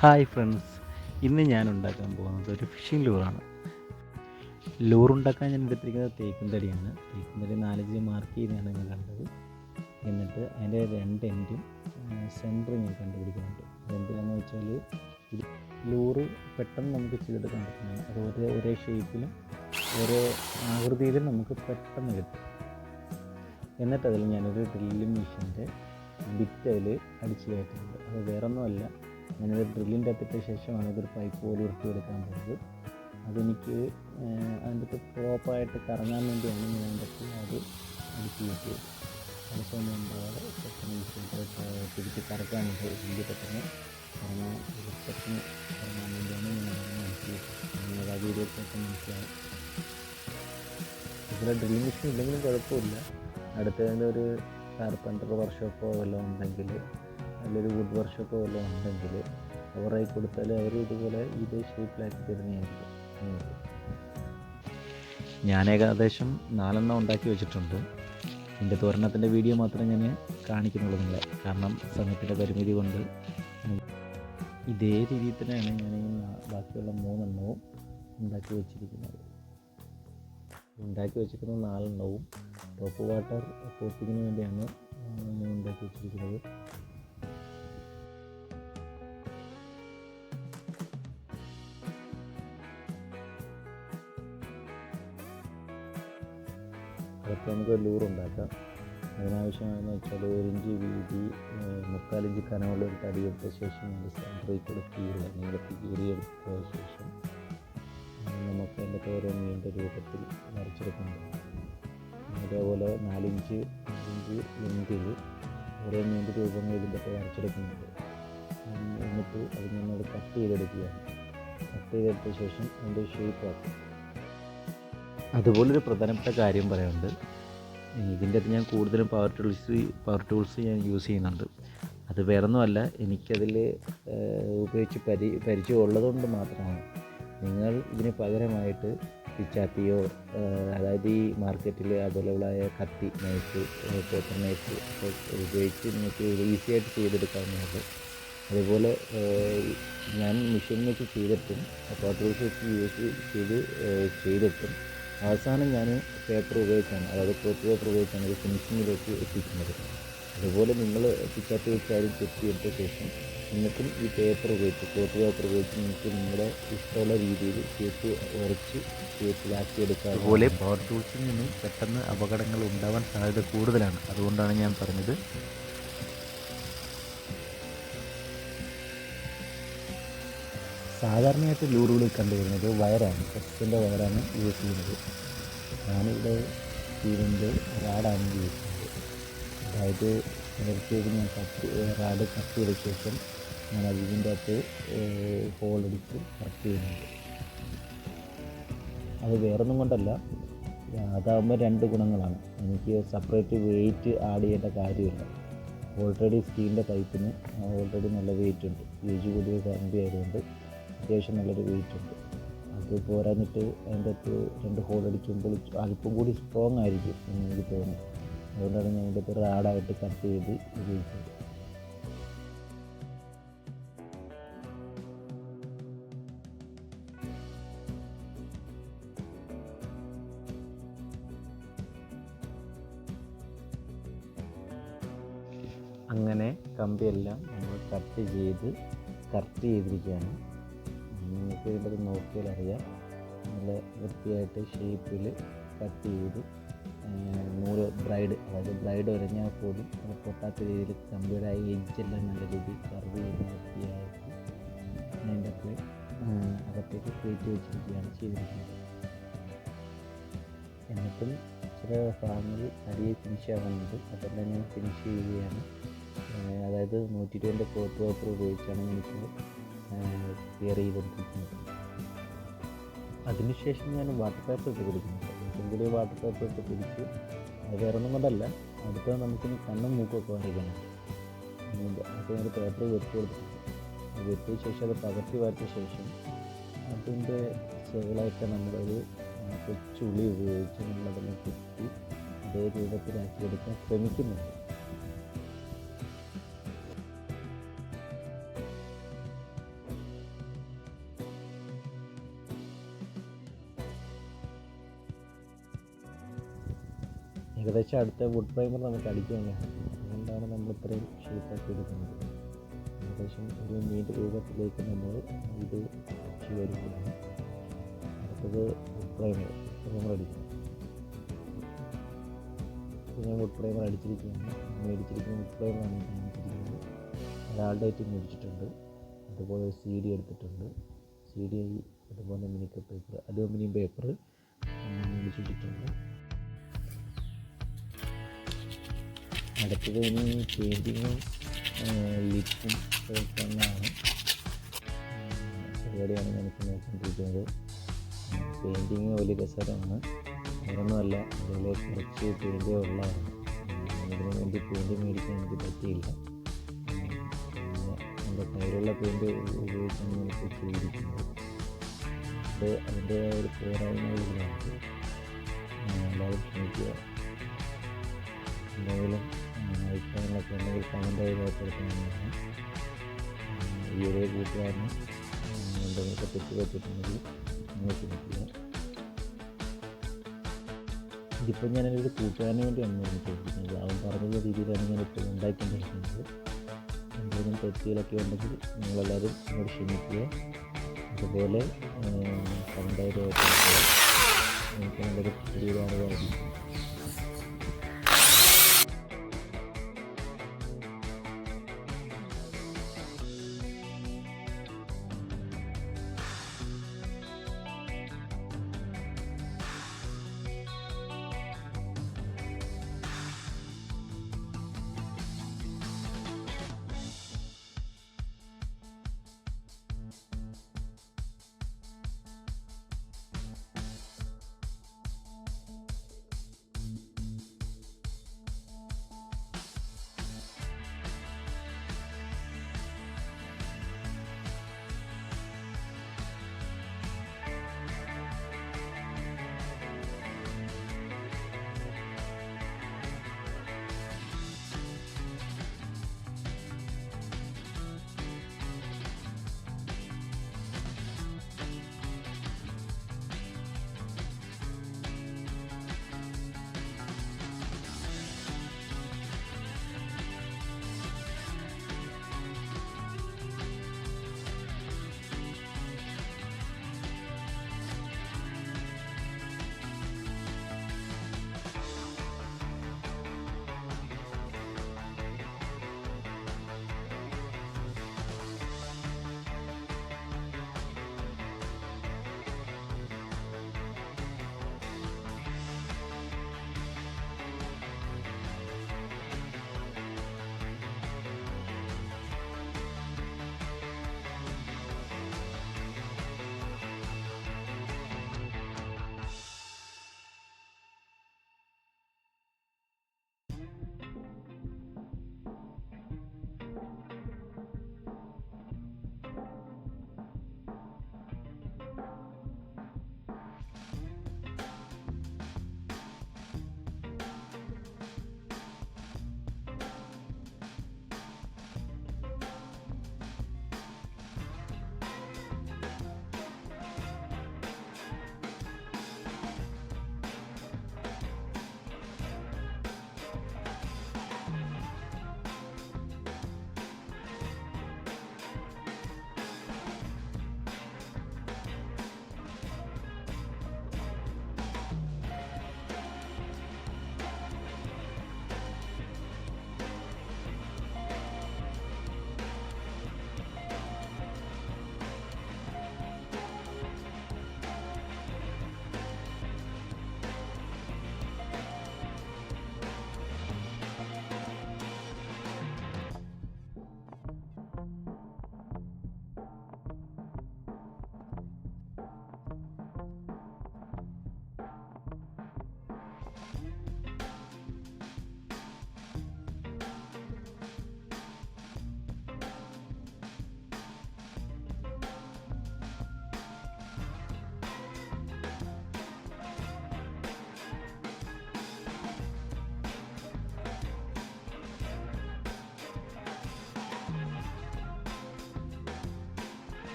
Hi friends, ഇന്ന് ഞാൻ ഉണ്ടാക്കാൻ പോകുന്നത് ഒരു ഫിഷിംഗ് ലൂറാണ്. ലൂറുണ്ടാക്കാൻ ഞാൻ എടുത്തിരിക്കുന്നത് തേക്കും തടിയാണ്. തേക്കും തടി 4 മാർക്ക് ചെയ്താണ് ഞാൻ കണ്ടത്. എന്നിട്ട് അതിൻ്റെ 2 എൻഡും സെൻറ്റർ ഞാൻ കണ്ടുപിടിക്കുന്നുണ്ട്. അതെന്തിനാണെന്ന് വെച്ചാൽ ഇത് ലൂറ് പെട്ടെന്ന് നമുക്ക് ചെയ്തെടുക്കാൻ പറ്റുന്നതാണ്. അത് ഒരേ ഷേപ്പിലും ഓരോ ആകൃതിയിലും നമുക്ക് പെട്ടെന്ന് കിട്ടും. എന്നിട്ട് അതിൽ ഞാനൊരു ഡ്രില്ലിംഗ് മെഷീൻ്റെ ബിറ്റ് അതിൽ അടിച്ച് കയറ്റുന്നുണ്ട്. അത് വേറൊന്നുമല്ല, ഞാനത് ഡ്രില്ലിൻ്റെ അകത്തിട്ട ശേഷമാണ് ഇതൊരു പൈപ്പ് പോലെ ഉരുട്ടിയെടുക്കാൻ പോകുന്നത്. അതെനിക്ക് അതിൻ്റെ അകത്ത് പ്രോപ്പറായിട്ട് കറങ്ങാൻ വേണ്ടിയാണ് ഞാൻ അതിൻ്റെ അകത്ത് അത് അടിച്ച് കയറ്റിയത്. അതിപ്പോൾ ഉണ്ടാകാതെ പെട്ടെന്ന് തിരിച്ച് കറക്കാനുണ്ട്. വലിയ പെട്ടെന്ന് പെട്ടെന്ന് കറങ്ങാൻ വേണ്ടിയാണ് ഞാൻ മനസ്സിലാക്കി. ആ വീഡിയോ പെട്ടെന്ന് മനസ്സിലാവും. ഇവിടെ ഡ്രില്ലിംഗ് മെഷീൻ ഇല്ലെങ്കിലും കുഴപ്പമില്ല. അടുത്തതിൻ്റെ ഒരു കാർപ്പൻ്റർ വർക്ക്ഷോപ്പോ വല്ലതും ഉണ്ടെങ്കിൽ, നല്ലൊരു വുഡ് വർക്ക്ഷോപ്പോ വല്ലതും ഉണ്ടെങ്കിൽ അവരായി കൊടുത്താൽ അവർ ഇതുപോലെ ഇതേ ഷേപ്പിലാക്കി തരുന്നതായിരിക്കും. ഞാൻ ഏകദേശം 4 ഉണ്ടാക്കി വെച്ചിട്ടുണ്ട്. എൻ്റെ തോരണത്തിൻ്റെ വീഡിയോ മാത്രമേ ഞാൻ കാണിക്കുന്നുള്ളൂ നിങ്ങളെ, കാരണം സമയത്തിൻ്റെ പരിമിതി കൊണ്ട്. ഇതേ രീതിയിൽ തന്നെയാണ് ഞാൻ ബാക്കിയുള്ള 3 ഉണ്ടാക്കി വെച്ചിരിക്കുന്നത്. ഉണ്ടാക്കി വെച്ചിരിക്കുന്ന 4 ടോപ്പ് വാട്ടർ കോട്ടിങ്ങിന് വേണ്ടിയാണ് ഉണ്ടാക്കി വെച്ചിരിക്കുന്നത്. അതൊക്കെ നമുക്ക് ലൂറുണ്ടാക്കാം. അതിനാവശ്യമായെന്ന് വെച്ചാൽ 1 ഇഞ്ച് വീതി, 3/4 ഇഞ്ച് കനമുള്ള ഒരു തടി എടുത്ത ശേഷം സെൻറ്ററിൽ കൂടെ കീറിയെടുത്ത ശേഷം നമുക്ക് അതിൻ്റെ ഓരോ മീനിൻ്റെ രൂപത്തിൽ വരച്ചെടുക്കുന്നുണ്ട്. അതേപോലെ 4 ഇഞ്ച് ലെങ്തിൽ ഓരോ മീനിൻ്റെ രൂപങ്ങൾ ഇതിൻ്റെ വരച്ചെടുക്കുന്നുണ്ട്. എന്നിട്ട് അത് നമ്മൾ കട്ട് ചെയ്തെടുക്കുകയാണ്. കട്ട് ചെയ്തെടുത്ത ശേഷം അതിൻ്റെ ഷേപ്പ് ആക്കും. അതുപോലൊരു പ്രധാനപ്പെട്ട കാര്യം പറയാനുണ്ട്. ഇതിൻ്റെ അകത്ത് ഞാൻ കൂടുതലും പവർ ടൂൾസ് ഞാൻ യൂസ് ചെയ്യുന്നുണ്ട്. അത് വേറൊന്നുമല്ല, എനിക്കതിൽ ഉപയോഗിച്ച് പരിചയം ഉള്ളതുകൊണ്ട് മാത്രമാണ്. നിങ്ങൾ ഇതിന് പകരമായിട്ട് പിച്ചാത്തിയോ, അതായത് ഈ മാർക്കറ്റിൽ അവൈലബിളായ കത്തി, നൈഫ്, കോട്ടൺ നൈഫ് ഉപയോഗിച്ച് നിങ്ങൾക്ക് ഈസിയായിട്ട് ചെയ്തെടുക്കാവുന്നതാണ്. അതുപോലെ ഞാൻ മെഷീൻ വെച്ച് ചെയ്തിട്ടും പവർ ടൂൾസ് വെച്ച് ചെയ്തിട്ടും അവസാനം ഞാൻ പേപ്പർ ഉപയോഗിച്ചാണ്, അതായത് ക്ലോത്ത് പേപ്പർ ഉപയോഗിച്ചാണ് ഇത് ഫിനിഷിങ്ങിലേക്ക് എത്തിക്കുന്നത്. അതുപോലെ നിങ്ങൾ പിച്ചാത്തി വെച്ചാലും ചെത്തിയെടുത്ത ശേഷം നിങ്ങൾക്കും ഈ പേപ്പർ ഉപയോഗിച്ച്, ക്ലോത്ത് പേപ്പർ ഉപയോഗിച്ച് നിങ്ങൾക്ക് നിങ്ങളുടെ ഇഷ്ടമുള്ള രീതിയിൽ ഷേപ്പ് വരച്ച് ഷേപ്പിലാക്കിയെടുക്കുക. അതുപോലെ പവർ ടൂൾസിൽ നിന്നും പെട്ടെന്ന് അപകടങ്ങൾ ഉണ്ടാവാൻ സാധ്യത കൂടുതലാണ്. അതുകൊണ്ടാണ് ഞാൻ പറഞ്ഞത്. സാധാരണയായിട്ട് ലൂറുകളിൽ കണ്ടുവരുന്നത് വയറാണ്, കസ്റ്റിൻ്റെ വയറാണ് യൂസ് ചെയ്യുന്നത്. ഞാനിവിടെ സ്റ്റീലിൻ്റെ റാഡാണ് യൂസ് ചെയ്യുന്നത്. അതായത് നേരത്തേക്ക് ഞാൻ റാഡ് കട്ട് ചെയ്ത ശേഷം ഞാൻ അതിൻ്റെ അകത്ത് ഹോളടിച്ച് കട്ട് ചെയ്യുന്നുണ്ട്. അത് വേറൊന്നും കൊണ്ടല്ല, അതാകുമ്പോൾ 2 ഗുണങ്ങളാണ്. എനിക്ക് സെപ്പറേറ്റ് വെയിറ്റ് ആഡ് ചെയ്യേണ്ട കാര്യമില്ല. ഓൾറെഡി സ്റ്റീലിൻ്റെ പൈപ്പിന് ഓൾറെഡി നല്ല വെയിറ്റ് ഉണ്ട്. ഏജ് കൂടിയ കമ്പി ആയതുകൊണ്ട് അത്യാവശ്യം നല്ലൊരു വെയിറ്റ് ഉണ്ട്. അത് പോരാഞ്ഞിട്ട് അതിൻ്റെ അകത്ത് 2 ഹോളടിക്കുമ്പോൾ അല്പം കൂടി സ്ട്രോങ് ആയിരിക്കും എന്ന് എനിക്ക് തോന്നുന്നു. അതുകൊണ്ടാണ് ഞാൻ അതിൻ്റെ അകത്ത് റാഡായിട്ട് കട്ട് ചെയ്ത് ഉപയോഗിച്ചത്. അങ്ങനെ കമ്പിയെല്ലാം നമ്മൾ കട്ട് ചെയ്തിരിക്കുകയാണ്. നിങ്ങൾക്ക് ഇതിൻ്റെ നോക്കിയാൽ അറിയാം, നല്ല വൃത്തിയായിട്ട് ഷേപ്പിൽ കട്ട് ചെയ്ത് നൂല് ബ്രൈഡ് ഉരഞ്ഞാൽ പോലും അത് പൊട്ടാത്ത രീതിയിൽ കമ്പിയുടെ എഡ്ജെല്ലാം നല്ല രീതിയിൽ കർവ് ചെയ്ത് വൃത്തിയായിട്ട് അതിൻ്റെ അകത്തേക്ക് കയറ്റി വെച്ചിരിക്കുകയാണ് ചെയ്തിരിക്കുന്നത്. എന്നിട്ടും ചില ഭാഗങ്ങളിൽ അടിയെ ഫിനിഷ് ആകുന്നുണ്ട്. അതെല്ലാം ഞാൻ ഫിനിഷ് ചെയ്യുകയാണ്. അതായത് 120 ക്ലോത്ത് പേപ്പർ ഉപയോഗിച്ചാണ് ഞാനിപ്പോൾ ക്ലിയർ ചെയ്തെടുത്തിരിക്കുന്നത്. അതിനുശേഷം ഞാൻ വാട്ടർ പേപ്പർ ഇട്ട് പിടിക്കുന്നുണ്ട്. ഏറ്റവും കൂടിയ വാട്ടർ പേപ്പർ ഇട്ട് പിടിച്ച്, അത് വേറൊന്നും കൊണ്ടല്ല, അടുത്ത നമുക്കിനി കണ്ണും മൂക്കൊക്കെ വരയ്ക്കണം. അപ്പോൾ ഞാൻ പേപ്പർ വെട്ടി കൊടുത്തിട്ടുണ്ട്. വെട്ടിയ ശേഷം അത് പകർത്തി വരച്ച ശേഷം അതിൻ്റെ ചെകളൊക്കെ നമ്മളൊരു കൊച്ചുള്ളി ഉപയോഗിച്ച് നമ്മളതിനെ കുത്തി അതേ രൂപത്തിലാക്കിയെടുക്കാൻ ശ്രമിക്കുന്നുണ്ട്. ഏകദേശം അടുത്ത വുഡ് പ്രൈമർ നമുക്ക് അടിക്കാനുള്ളതാണ്. അതുകൊണ്ടാണ് നമ്മൾ ഇത്രയും ഷേപ്പാക്കി എടുക്കുന്നത്. ഏകദേശം ഒരു നീണ്ട രൂപത്തിലേക്ക് നമ്മൾ ഇത് വരുന്നതാണ്. അടുത്തത് വുഡ് പ്രൈമർ അടിക്കണം. ഞാൻ വുഡ് പ്രൈമർ അടിച്ചിരിക്കുകയാണ്. മേടിച്ചിരിക്കുന്ന വുഡ് പ്രൈമറാണ് കാണിച്ചിരിക്കുന്നത്. ഒരാളുടെ മേടിച്ചിട്ടുണ്ട്. അതുപോലെ CD എടുത്തിട്ടുണ്ട്. CD അതുപോലെ മിനിക്കർ പേപ്പർ, അലൂമിനിയം പേപ്പർ മേടിച്ചിട്ടുണ്ട്. അടുത്തത് ഇനി പെയിൻറ്റിങ്ങും ലിപ്പും ചേർക്കാനാണ് പരിപാടിയാണ് ഞാനിപ്പോൾ നോക്കിക്കൊണ്ടിരിക്കുന്നത്. പെയിൻറ്റിങ് വലിയ രസകരമാണ്. വേറൊന്നുമല്ല, അതിൽ കുറച്ച് പെയിൻറ്റേ ഉള്ളതാണ്. ഇതിനു വേണ്ടി പെയിൻറ്റ് മേടിക്കാൻ എനിക്ക് പറ്റിയില്ല. എൻ്റെ കയ്യിലുള്ള പെയിൻറ്റ് ഉപയോഗിച്ചാണ് ഞാനിപ്പോൾ ചെയ്തിരിക്കുന്നത്. അതിൻ്റെ ഒരു പോരായ്മകളിലുണ്ട്. എല്ലാവരും ക്ഷമിക്കുക. എന്തെങ്കിലും അഭിപ്രായങ്ങളൊക്കെ ഉണ്ടെങ്കിൽ കമൻ്റായി രേഖപ്പെടുത്താവുന്നതാണ്. ഈ ഒരു കൂട്ടുകാരന് എന്തെങ്കിലുമൊക്കെ തെറ്റ് പറ്റിയിട്ടുണ്ടെങ്കിൽ നിങ്ങൾ ക്ഷമിക്കുക. ഇതിപ്പോൾ ഞാനൊരു കൂട്ടുകാരന് വേണ്ടിയാണ് നിർമ്മിച്ചിരിക്കുന്നത്. അവൻ പറഞ്ഞ രീതിയിലാണ് ഞാനിപ്പോൾ ഉണ്ടാക്കിക്കൊണ്ടിരിക്കുന്നത്. എന്തെങ്കിലും തെറ്റുകളൊക്കെ ഉണ്ടെങ്കിൽ നിങ്ങളെല്ലാവരും എന്നോട് ക്ഷമിക്കുക. അതുപോലെ കമൻ്റായി രേഖപ്പെടുത്തുക. എനിക്ക് നല്ലൊരു വീഡിയോ ആയിരിക്കും.